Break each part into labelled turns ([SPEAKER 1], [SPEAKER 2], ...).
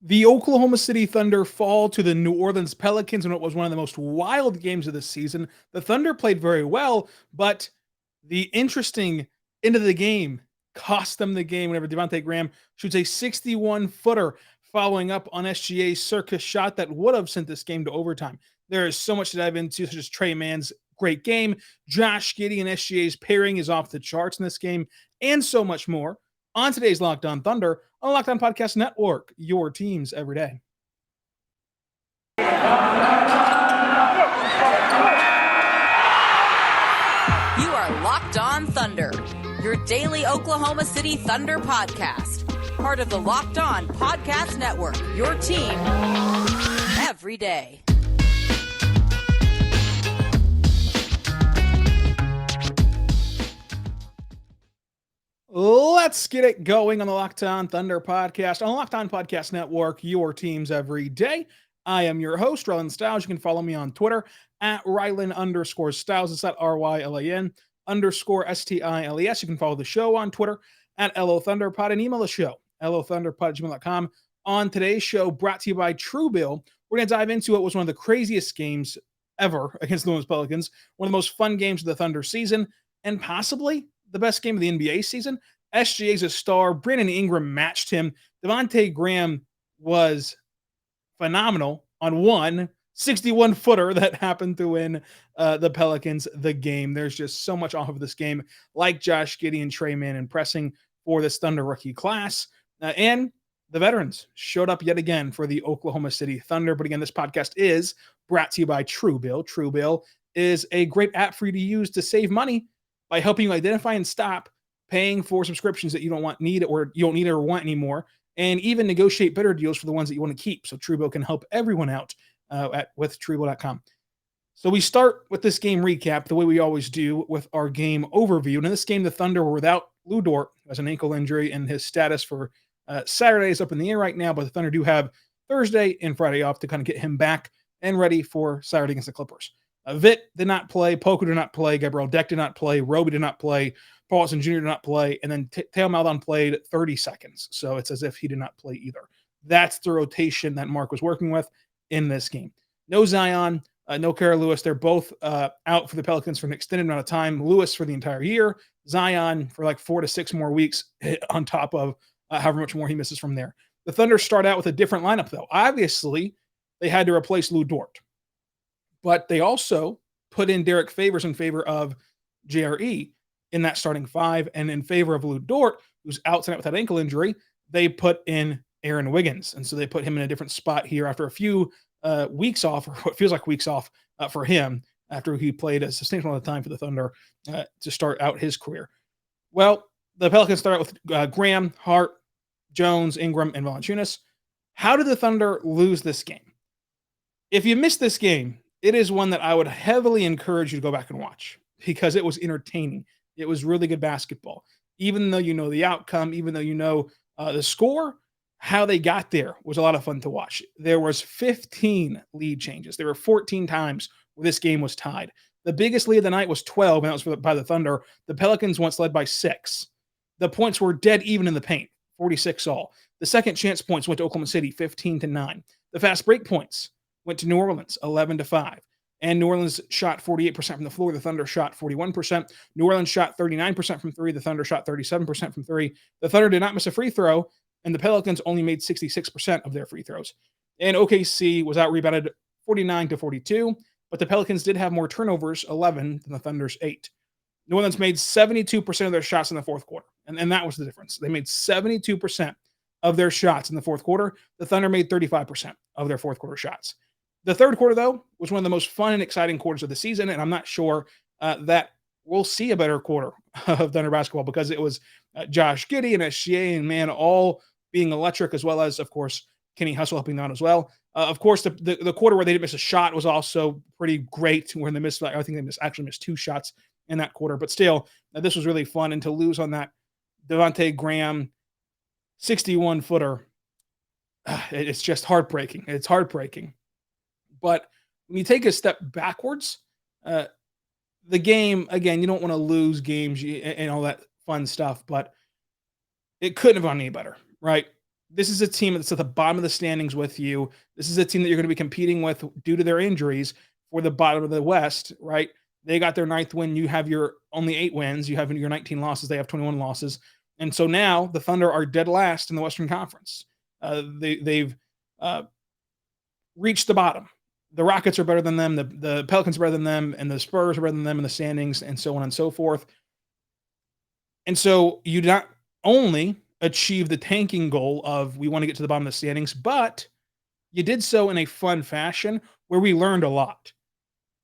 [SPEAKER 1] The Oklahoma City Thunder fall to the New Orleans Pelicans in what was one of the most wild games of the season. The Thunder played very well, but the interesting end of the game cost them the game whenever Devontae Graham shoots a 61-footer following up on SGA's circus shot that would have sent this game to overtime. There is so much to dive into, such as Trey Mann's great game, Josh Giddey and SGA's pairing is off the charts in this game, and so much more on today's Locked On Thunder on the Locked On Podcast Network, your teams every day.
[SPEAKER 2] You are Locked On Thunder, your daily Oklahoma City Thunder podcast. Part of the Locked On Podcast Network, your team every day.
[SPEAKER 1] Let's get it going on the Locked On Thunder podcast on the Locked On Podcast Network, your teams every day. I am your host, Rylan Stiles. You can follow me on Twitter at Rylan_Stiles. It's at RYLAN_STILES. You can follow the show on Twitter at LOThunderPod and email the show, LOThunderPod@gmail.com. On today's show, brought to you by TrueBill, we're going to dive into what was one of the craziest games ever against the New Orleans Pelicans, one of the most fun games of the Thunder season, and possibly the best game of the NBA season. SGA's a star. Brandon Ingram matched him. Devontae Graham was phenomenal on one 61-footer that happened to win the Pelicans the game. There's just so much off of this game, like Josh Giddey and Trey Mann impressing for this Thunder rookie class. And the veterans showed up yet again for the Oklahoma City Thunder. But again, this podcast is brought to you by TrueBill. TrueBill is a great app for you to use to save money by helping you identify and stop paying for subscriptions that you don't need or want anymore, and even negotiate better deals for the ones that you want to keep. So TrueBill can help everyone out with TrueBill.com. So we start with this game recap the way we always do with our game overview. And in this game, the Thunder were without Lu Dort, who has an ankle injury, and his status for Saturday is up in the air right now, but the Thunder do have Thursday and Friday off to kind of get him back and ready for Saturday against the Clippers. Vit did not play, Poku did not play, Gabriel Deck did not play, Roby did not play, Paulson Jr. did not play, and then Teo Maldon played 30 seconds. So it's as if he did not play either. That's the rotation that Mark was working with in this game. No Zion, no Kara Lewis. They're both out for the Pelicans for an extended amount of time. Lewis for the entire year, Zion for like 4 to 6 more weeks on top of however much more he misses from there. The Thunder start out with a different lineup, though. Obviously, they had to replace Lu Dort. But they also put in Derek Favors in favor of JRE in that starting five. And in favor of Lu Dort, who's out tonight with that ankle injury, they put in Aaron Wiggins. And so they put him in a different spot here after a few weeks off, or what feels like weeks off for him, after he played a substantial amount of time for the Thunder to start out his career. Well, the Pelicans start out with Graham, Hart, Jones, Ingram, and Valanciunas. How did the Thunder lose this game? If you missed this game, it is one that I would heavily encourage you to go back and watch because it was entertaining. It was really good basketball. Even though you know the outcome, even though you know the score, how they got there was a lot of fun to watch. There was 15 lead changes. There were 14 times where this game was tied. The biggest lead of the night was 12, and that was by the Thunder. The Pelicans once led by 6. The points were dead even in the paint, 46 all. The second chance points went to Oklahoma City, 15-9. The fast break points went to New Orleans, 11-5. And New Orleans shot 48% from the floor. The Thunder shot 41%. New Orleans shot 39% from three. The Thunder shot 37% from three. The Thunder did not miss a free throw, and the Pelicans only made 66% of their free throws. And OKC was out-rebounded 49-42, but the Pelicans did have more turnovers, 11, than the Thunder's 8. New Orleans made 72% of their shots in the fourth quarter, and that was the difference. They made 72% of their shots in the fourth quarter. The Thunder made 35% of their fourth quarter shots. The third quarter, though, was one of the most fun and exciting quarters of the season, and I'm not sure that we'll see a better quarter of Thunder basketball because it was Josh Giddey and SGA and Mann all being electric, as well as, of course, Kenny Hustle helping out as well. Of course, the quarter where they didn't miss a shot was also pretty great. When they missed, I think they actually missed 2 shots in that quarter. But still, this was really fun. And to lose on that Devontae Graham 61-footer, it's just heartbreaking. It's heartbreaking. But when you take a step backwards, the game, again, you don't want to lose games and all that fun stuff, but it couldn't have gone any better, right? this is a team that's at the bottom of the standings with you. This is a team that you're going to be competing with due to their injuries for the bottom of the West, right? They got their 9th win. You have your only 8 wins. You have your 19 losses. They have 21 losses. And so now the Thunder are dead last in the Western Conference. They've reached the bottom. The Rockets are better than them. The Pelicans are better than them. And the Spurs are better than them in the standings, and so on and so forth. And so you not only achieve the tanking goal of we want to get to the bottom of the standings, but you did so in a fun fashion where we learned a lot.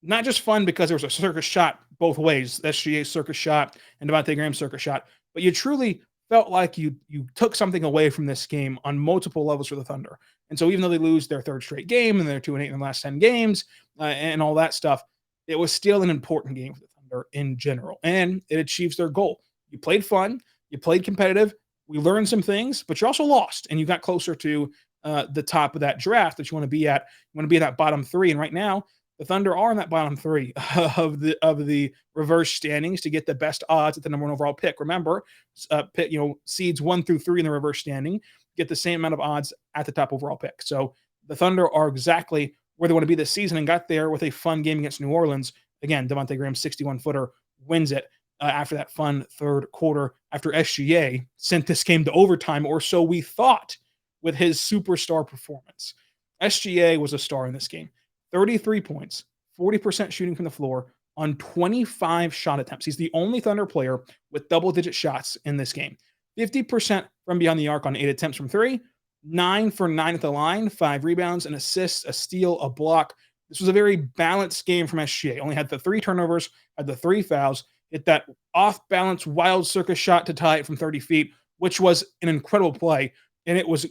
[SPEAKER 1] Not just fun because there was a circus shot both ways, SGA circus shot and Devontae Graham circus shot, but you truly felt like you took something away from this game on multiple levels for the Thunder. And so even though they lose their 3rd straight game and they're 2-8 in the last 10 games and all that stuff, it was still an important game for the Thunder in general, and it achieves their goal. You played fun, you played competitive, we learned some things, but you also lost, and you got closer to the top of that draft that you want to be at. You want to be in that bottom 3, and right now the Thunder are in that bottom 3 of the reverse standings to get the best odds at the number 1 overall pick. Remember, seeds 1 through 3 in the reverse standing get the same amount of odds at the top overall pick. So the Thunder are exactly where they want to be this season, and got there with a fun game against New Orleans. Again, Devontae Graham's 61-footer wins it after that fun 3rd quarter, after SGA sent this game to overtime, or so we thought, with his superstar performance. SGA was a star in this game. 33 points, 40% shooting from the floor on 25 shot attempts. He's the only Thunder player with double-digit shots in this game. 50% from beyond the arc on 8 attempts from 3, 9 for 9 at the line, 5 rebounds, an assist, a steal, a block. This was a very balanced game from SGA. Only had the 3 turnovers, had the 3 fouls, hit that off-balance wild circus shot to tie it from 30 feet, which was an incredible play, and it was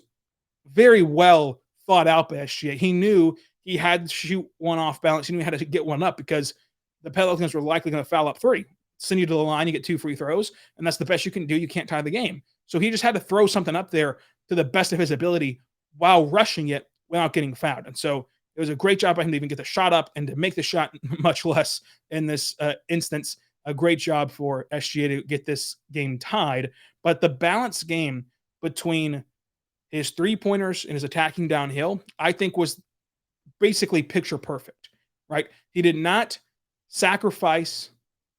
[SPEAKER 1] very well thought out by SGA. He knew he had to shoot one off balance. He knew how to get one up because the Pelicans were likely going to foul up 3. Send you to the line, you get 2 free throws, and that's the best you can do. You can't tie the game. So he just had to throw something up there to the best of his ability while rushing it without getting fouled. And so it was a great job by him to even get the shot up and to make the shot, much less in this instance. A great job for SGA to get this game tied. But the balanced game between his 3-pointers and his attacking downhill, I think, was basically picture perfect, right? He did not sacrifice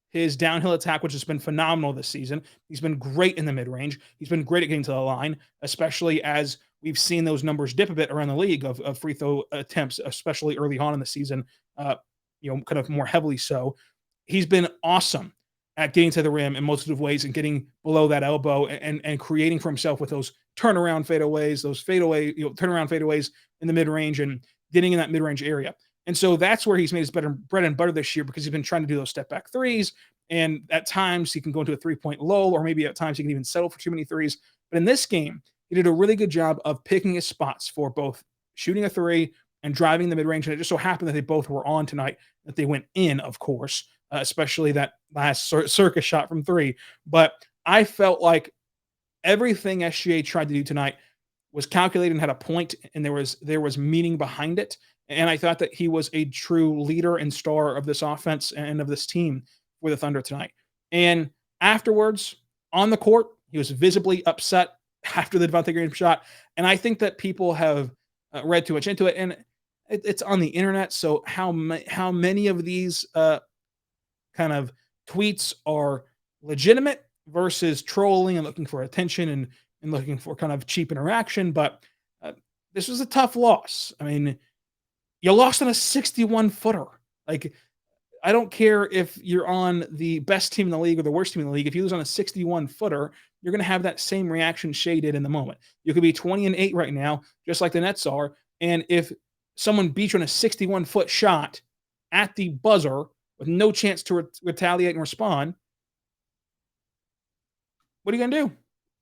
[SPEAKER 1] his downhill attack, which has been phenomenal this season. He's been great in the mid-range. He's been great at getting to the line, especially as we've seen those numbers dip a bit around the league of free throw attempts, especially early on in the season, kind of more heavily so. He's been awesome at getting to the rim in multiple ways and getting below that elbow and creating for himself with those turnaround fadeaways, turnaround fadeaways in the mid-range and getting in that mid-range area. And so that's where he's made his bread and butter this year, because he's been trying to do those step-back threes. And at times he can go into a 3-point lull, or maybe at times he can even settle for too many threes. But in this game, he did a really good job of picking his spots for both shooting a 3 and driving the mid-range. And it just so happened that they both were on tonight, that they went in, of course, especially that last circus shot from 3. But I felt like everything SGA tried to do tonight was calculated and had a point, and there was meaning behind it. And I thought that he was a true leader and star of this offense and of this team for the Thunder tonight. And afterwards, on the court, he was visibly upset after the Devontae Graham shot. And I think that people have read too much into it. And it's on the internet, so how many of these kind of tweets are legitimate versus trolling and looking for attention and looking for kind of cheap interaction. But this was a tough loss. I mean, you lost on a 61-footer. Like, I don't care if you're on the best team in the league or the worst team in the league. If you lose on a 61-footer, you're going to have that same reaction Shai did in the moment. You could be 20-8 right now, just like the Nets are. And if someone beats you on a 61-foot shot at the buzzer with no chance to retaliate and respond, what are you going to do?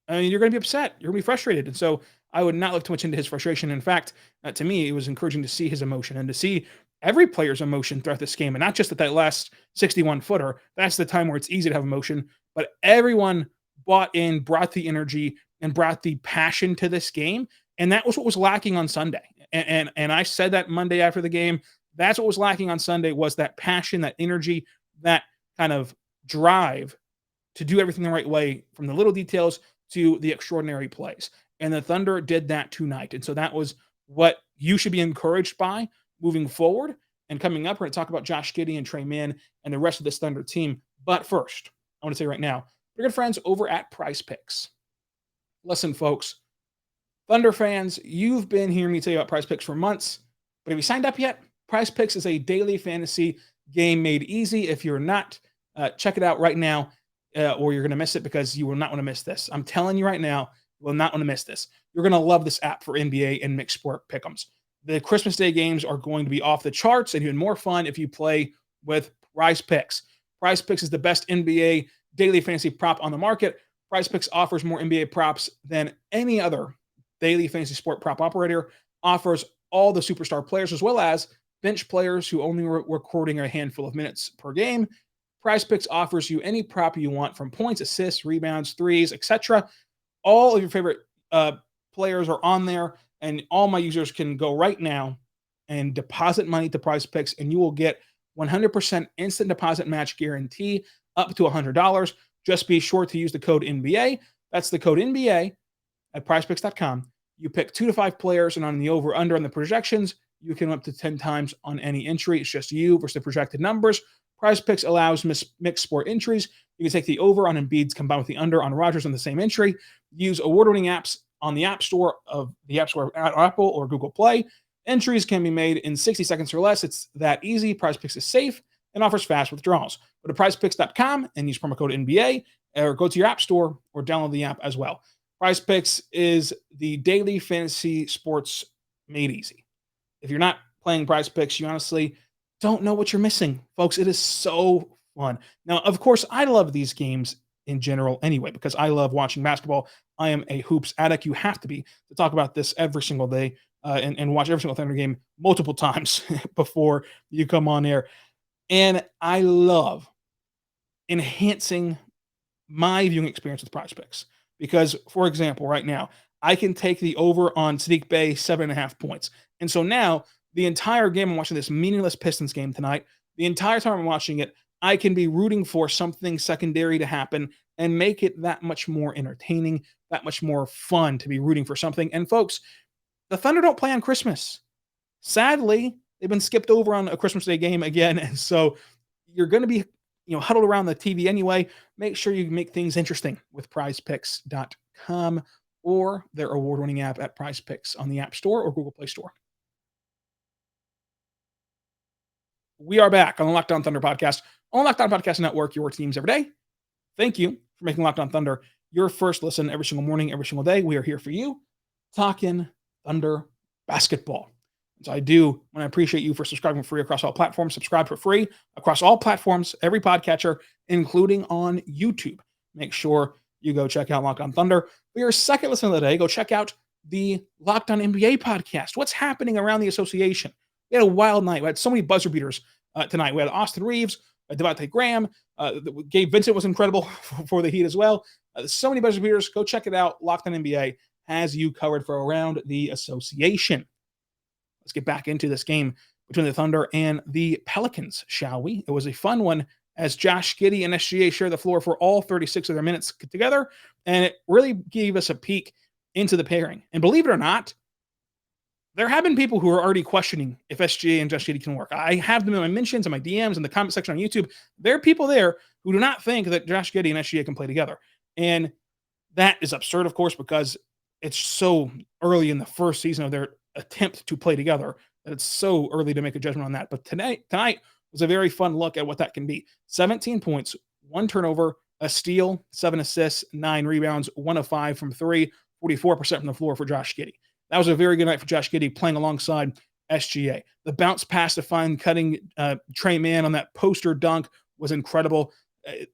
[SPEAKER 1] I mean, you're going to be upset. You're going to be frustrated. And so I would not look too much into his frustration. In fact, to me, it was encouraging to see his emotion and to see every player's emotion throughout this game, and not just at that last 61-footer. That's the time where it's easy to have emotion, but everyone bought in, brought the energy, and brought the passion to this game. And that was what was lacking on Sunday. And I said that Monday after the game. That's what was lacking on Sunday, was that passion, that energy, that kind of drive to do everything the right way, from the little details to the extraordinary plays. And the Thunder did that tonight. And so that was what you should be encouraged by moving forward. And coming up, we're going to talk about Josh Giddey and Trey Mann and the rest of this Thunder team. But first, I want to say right now, we're good friends over at PrizePicks. Listen, folks, Thunder fans, you've been hearing me tell you about PrizePicks for months, but have you signed up yet? PrizePicks is a daily fantasy game made easy. If you're not, check it out right now, or you're going to miss it because you will not want to miss this. I'm telling you right now, you will not want to miss this. You're going to love this app for NBA and mixed sport pick'ems. The Christmas Day games are going to be off the charts and even more fun if you play with PrizePicks. PrizePicks is the best NBA daily fantasy prop on the market. PrizePicks offers more NBA props than any other daily fantasy sport prop operator, offers all the superstar players as well as bench players who only recording a handful of minutes per game. PrizePicks offers you any prop you want, from points, assists, rebounds, threes, etc. All of your favorite players are on there, and all my users can go right now and deposit money to PrizePicks, and you will get 100% instant deposit match guarantee up to $100. Just be sure to use the code NBA. That's the code NBA at PrizePicks.com. You pick 2 to 5 players, and on the over/under on the projections, you can up to 10 times on any entry. It's just you versus the projected numbers. PrizePicks allows mixed sport entries. You can take the over on Embiid's combined with the under on Rodgers on the same entry. Use award-winning apps on the App Store at Apple or Google Play. Entries can be made in 60 seconds or less. It's that easy. PrizePicks is safe and offers fast withdrawals. Go to PrizePicks.com and use promo code NBA, or go to your App Store or download the app as well. PrizePicks is the daily fantasy sports made easy. If you're not playing PrizePicks, you honestly don't know what you're missing. Folks, it is so fun. Now, of course, I love these games in general anyway, because I love watching basketball. I am a hoops addict. You have to be to talk about this every single day and watch every single Thunder game multiple times before you come on air. And I love enhancing my viewing experience with PrizePicks because, for example, right now, I can take the over on Saddiq Bey 7.5 points. And so now the entire game I'm watching this meaningless Pistons game tonight, the entire time I'm watching it, I can be rooting for something secondary to happen and make it that much more entertaining, that much more fun to be rooting for something. And folks, the Thunder don't play on Christmas. Sadly, they've been skipped over on a Christmas Day game again. And so you're going to be, huddled around the TV anyway. Make sure you make things interesting with prizepicks.com or their award-winning app at PrizePicks on the App Store or Google Play Store. We are back on the Locked On Thunder podcast on the Locked On Podcast Network, your teams every day. Thank you for making Locked On Thunder your first listen every single morning, every single day. We are here for you, talking Thunder basketball. And so I do want to appreciate you for subscribing for free across all platforms. Subscribe for free across all platforms, every podcatcher, including on YouTube. Make sure you go check out Locked On Thunder. For your second listen of the day, go check out the Locked On NBA podcast. What's happening around the association? We had a wild night. We had so many buzzer beaters tonight. We had Austin Reeves, Devontae Graham. Gabe Vincent was incredible for the Heat as well. So many buzzer beaters. Go check it out. Locked On NBA has you covered for around the association. Let's get back into this game between the Thunder and the Pelicans, shall we? It was a fun one as Josh Giddey and SGA shared the floor for all 36 of their minutes together, and it really gave us a peek into the pairing. And believe it or not, there have been people who are already questioning if SGA and Josh Giddey can work. I have them in my mentions and my DMs in the comment section on YouTube. There are people there who do not think that Josh Giddey and SGA can play together. And that is absurd, of course, because it's so early in the first season of their attempt to play together that it's so early to make a judgment on that. But tonight was a very fun look at what that can be. 17 points, 1 turnover, a steal, 7 assists, 9 rebounds, 1 of 5 from 3, 44% from the floor for Josh Giddey. That was a very good night for Josh Giddey playing alongside SGA. The bounce pass to find cutting Trey Mann on that poster dunk was incredible.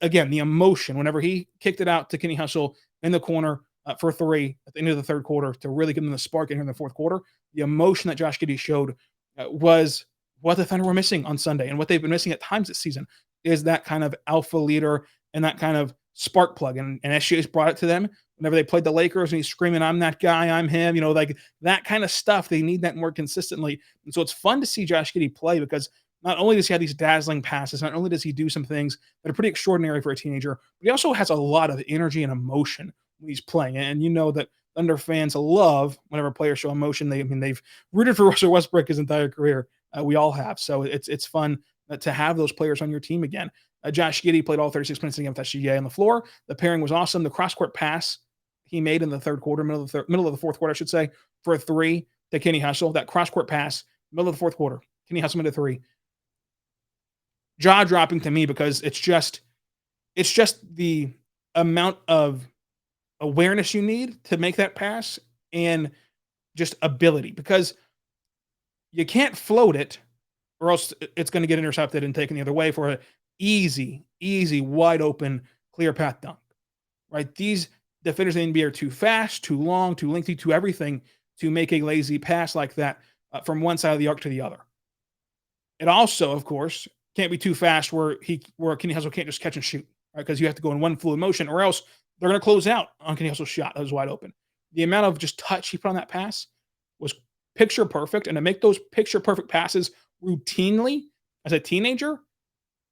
[SPEAKER 1] Again, the emotion whenever he kicked it out to Kenny Hustle in the corner for 3 at the end of the third quarter to really give them the spark in the fourth quarter. The emotion that Josh Giddey showed was what the Thunder were missing on Sunday, and what they've been missing at times this season is that kind of alpha leader and that kind of spark plug. And SGA's brought it to them whenever they played the Lakers, and he's screaming, "I'm that guy, I'm him," like that kind of stuff. They need that more consistently. And so it's fun to see Josh Giddey play because not only does he have these dazzling passes, not only does he do some things that are pretty extraordinary for a teenager, but he also has a lot of energy and emotion when he's playing. And you know that Thunder fans love whenever players show emotion. They've rooted for Russell Westbrook his entire career. We all have. So it's fun to have those players on your team again. Josh Giddey played all 36 minutes again with SGA on the floor. The pairing was awesome. The cross-court pass he made in the third quarter, middle of the fourth quarter, I should say, for a three to Kenny Hustle. That cross-court pass, middle of the fourth quarter, Kenny Hustle made a three. Jaw-dropping to me because it's just the amount of awareness you need to make that pass and just ability, because you can't float it or else it's going to get intercepted and taken the other way for an easy, wide open, clear path dunk, right? These defenders in the NBA are too fast, too long, too lengthy, too everything to make a lazy pass like that from one side of the arc to the other. It also, of course, can't be too fast where Kenny Hustle can't just catch and shoot, right? Because you have to go in one fluid motion or else they're going to close out on Kenny Hustle's shot that was wide open. The amount of just touch he put on that pass was picture perfect. And to make those picture perfect passes routinely as a teenager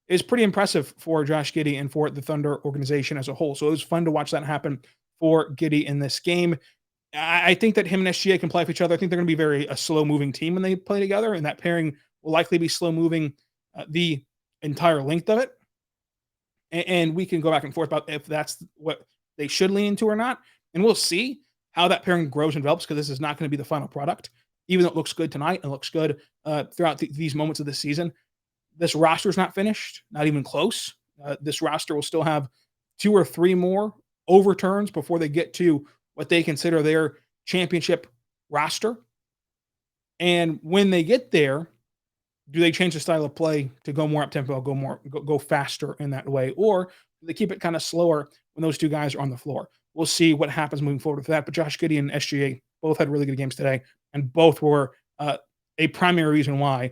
[SPEAKER 1] is pretty impressive for Josh Giddey and for the Thunder organization as a whole. So it was fun to watch that happen for Giddey in this game. I think that him and SGA can play with each other. I think they're going to be a slow-moving team when they play together, and that pairing will likely be slow-moving the entire length of it. And we can go back and forth about if that's what they should lean into or not. And we'll see how that pairing grows and develops, because this is not going to be the final product. Even though it looks good tonight and looks good throughout these moments of the season, this roster is not finished, not even close. This roster will still have 2 or 3 more overturns before they get to what they consider their championship roster. And when they get there, do they change the style of play to go more up tempo, go faster in that way, or do they keep it kind of slower when those two guys are on the floor? We'll see what happens moving forward with that. But Josh Giddey and SGA both had really good games today, and both were a primary reason why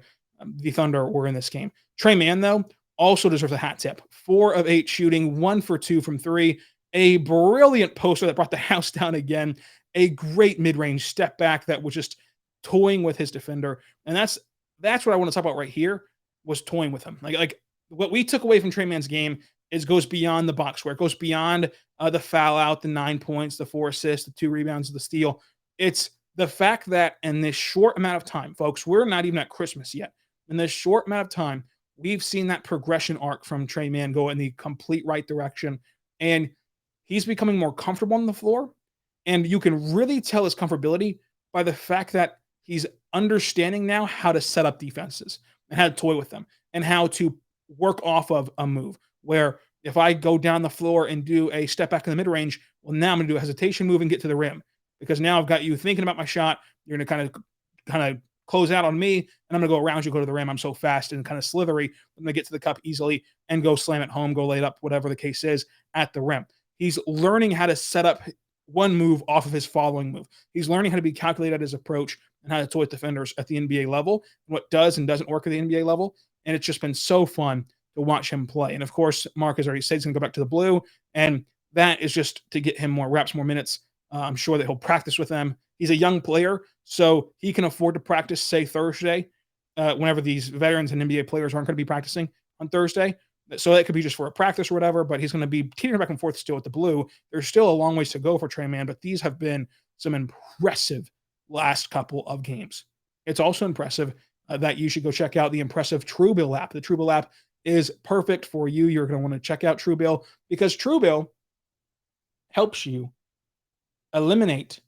[SPEAKER 1] the Thunder were in this game. Trey Mann, though, also deserves a hat tip. 4 of 8 shooting, 1 for 2 from 3. A brilliant poster that brought the house down again. A great mid-range step back that was just toying with his defender. And that's what I want to talk about right here, was toying with him. Like what we took away from Trey Mann's game goes beyond the box score. It goes beyond the foul out, the 9 points, the 4 assists, the 2 rebounds, the steal. It's the fact that in this short amount of time, folks, we're not even at Christmas yet. In this short amount of time, we've seen that progression arc from Trey Mann go in the complete right direction. And he's becoming more comfortable on the floor. And you can really tell his comfortability by the fact that he's understanding now how to set up defenses and how to toy with them and how to work off of a move where if I go down the floor and do a step back in the mid-range, well, now I'm going to do a hesitation move and get to the rim, because now I've got you thinking about my shot. You're going to kind of close out on me, and I'm going to go around you, go to the rim. I'm so fast and kind of slithery. I'm going to get to the cup easily and go slam it home, go lay it up, whatever the case is, at the rim. He's learning how to set up one move off of his following move. He's learning how to be calculated at his approach and how to toy with defenders at the NBA level, and what does and doesn't work at the NBA level. And it's just been so fun to watch him play. And of course, Mark has already said he's going to go back to the blue, and that is just to get him more reps, more minutes. I'm sure that he'll practice with them. He's a young player, so he can afford to practice, say, Thursday, whenever these veterans and NBA players aren't going to be practicing on Thursday. So that could be just for a practice or whatever, but he's going to be teetering back and forth still at the blue. There's still a long ways to go for Trey Mann, but these have been some impressive last couple of games. It's also impressive that you should go check out the impressive TrueBill app. The TrueBill app is perfect for you. You're going to want to check out TrueBill, because TrueBill helps you eliminate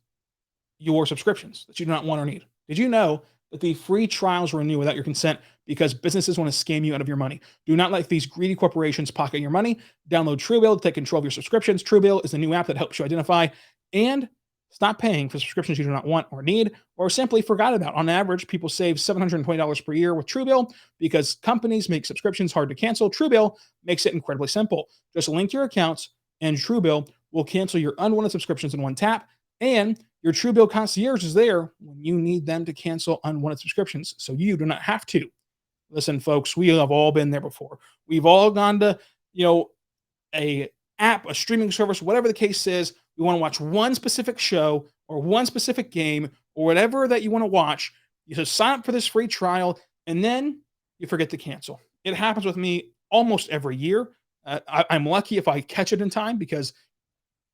[SPEAKER 1] your subscriptions that you do not want or need. Did you know that the free trials renew without your consent because businesses want to scam you out of your money? Do not let these greedy corporations pocket your money. Download TrueBill to take control of your subscriptions. TrueBill is the new app that helps you identify and stop paying for subscriptions you do not want or need, or simply forgot about. On average, people save $720 per year with TrueBill because companies make subscriptions hard to cancel. TrueBill makes it incredibly simple. Just link your accounts, and TrueBill will cancel your unwanted subscriptions in one tap. And your TrueBill concierge is there when you need them to cancel unwanted subscriptions, so you do not have to. Listen, folks, we have all been there before. We've all gone to, a app, a streaming service, whatever the case is. We want to watch one specific show or one specific game or whatever that you want to watch. You just sign up for this free trial, and then you forget to cancel. It happens with me almost every year. I'm lucky if I catch it in time, because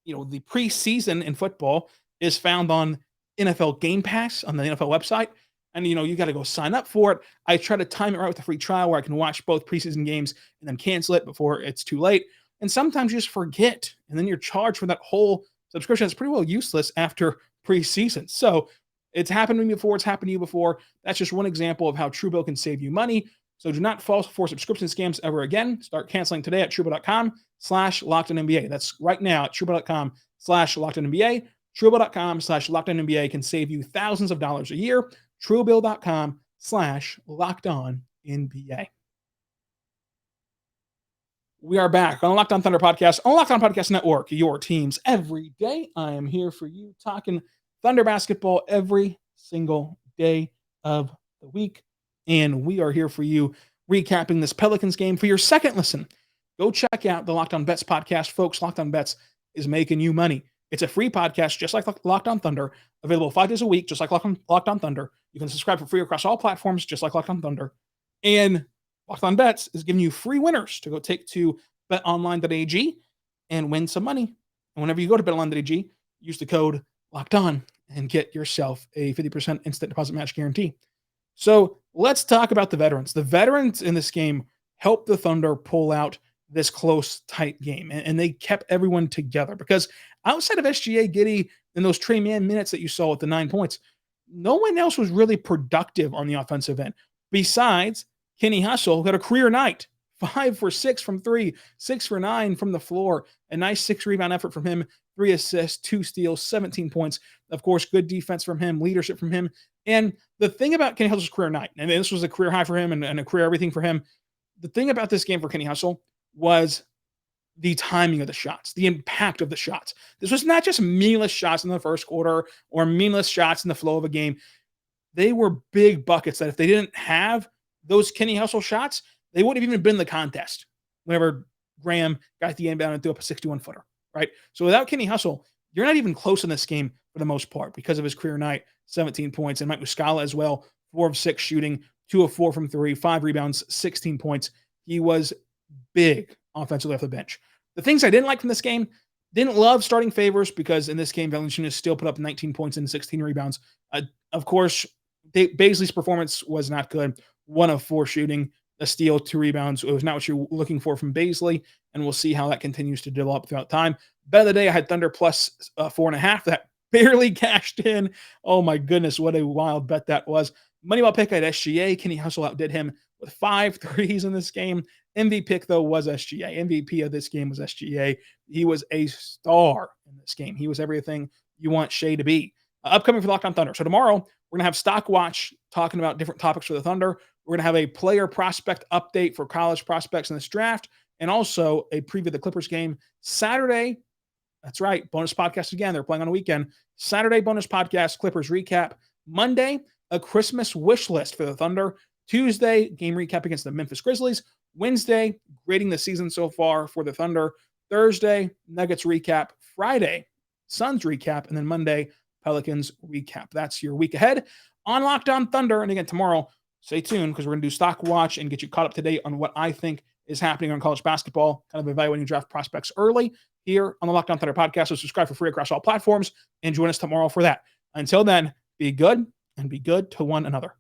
[SPEAKER 1] the preseason in football is found on NFL Game Pass on the NFL website. And, you got to go sign up for it. I try to time it right with the free trial where I can watch both preseason games and then cancel it before it's too late. And sometimes you just forget, and then you're charged for that whole subscription. It's pretty well useless after preseason. So it's happened to me before. It's happened to you before. That's just one example of how TrueBill can save you money. So do not fall for subscription scams ever again. Start canceling today at TrueBill.com/LockedOnNBA. That's right now at TrueBill.com/LockedOnNBA. TrueBill.com/LockedOnNBA can save you thousands of dollars a year. TrueBill.com/LockedOnNBA. We are back on the Locked On Thunder podcast, on Locked On Podcast Network, your teams every day. I am here for you talking Thunder basketball every single day of the week. And we are here for you recapping this Pelicans game. For your second listen, go check out the Locked On Bets podcast. Folks, Locked On Bets is making you money. It's a free podcast, just like Locked On Thunder, available 5 days a week, just like Locked On Thunder. You can subscribe for free across all platforms, just like Locked On Thunder. And Locked On Bets is giving you free winners to go take to BetOnline.ag and win some money. And whenever you go to BetOnline.ag, use the code LOCKEDON and get yourself a 50% instant deposit match guarantee. So let's talk about the veterans. The veterans in this game helped the Thunder pull out this close, tight game, and they kept everyone together because outside of SGA, Giddey, and those Trey Mann minutes that you saw with the 9 points, no one else was really productive on the offensive end besides Kenny Hustle, who had a career night. 5 for 6 from 3, 6 for 9 from the floor. A nice 6-rebound effort from him, 3 assists, 2 steals, 17 points. Of course, good defense from him, leadership from him. And the thing about Kenny Hustle's career night, and this was a career high for him and a career everything for him, the thing about this game for Kenny Hustle was the timing of the shots, the impact of the shots. This was not just meaningless shots in the first quarter or meaningless shots in the flow of a game. They were big buckets that if they didn't have those Kenny Hustle shots, they wouldn't have even been in the contest whenever Graham got the inbound and threw up a 61-footer, right? So without Kenny Hustle, you're not even close in this game for the most part because of his career night, 17 points. And Mike Muscala as well, 4 of 6 shooting, 2 of 4 from 3, 5 rebounds, 16 points. He was big offensively off the bench. The things I didn't like from this game, didn't love starting Favors because in this game, Valanciunas still put up 19 points and 16 rebounds. Of course, Baisley's performance was not good. 1 of 4 shooting, a steal, 2 rebounds. It was not what you're looking for from Baisley, and we'll see how that continues to develop throughout time. Bet of the day, I had Thunder plus 4.5. That barely cashed in. Oh my goodness, what a wild bet that was. Moneyball pick, I had SGA. Kenny Hustle outdid him with 5 threes in this game. MVP pick, though, was SGA. MVP of this game was SGA. He was a star in this game. He was everything you want Shai to be. Upcoming for Locked On Thunder. So tomorrow, we're going to have Stock Watch talking about different topics for the Thunder. We're going to have a player prospect update for college prospects in this draft, and also a preview of the Clippers game. Saturday, that's right, bonus podcast again. They're playing on a weekend. Saturday, bonus podcast, Clippers recap. Monday, a Christmas wish list for the Thunder. Tuesday, game recap against the Memphis Grizzlies. Wednesday, grading the season so far for the Thunder. Thursday, Nuggets recap. Friday, Suns recap. And then Monday, Pelicans recap. That's your week ahead on Locked On Thunder. And again, tomorrow, stay tuned because we're going to do Stock Watch and get you caught up to date on what I think is happening on college basketball, kind of evaluating draft prospects early here on the Locked On Thunder podcast. So subscribe for free across all platforms and join us tomorrow for that. Until then, be good and be good to one another.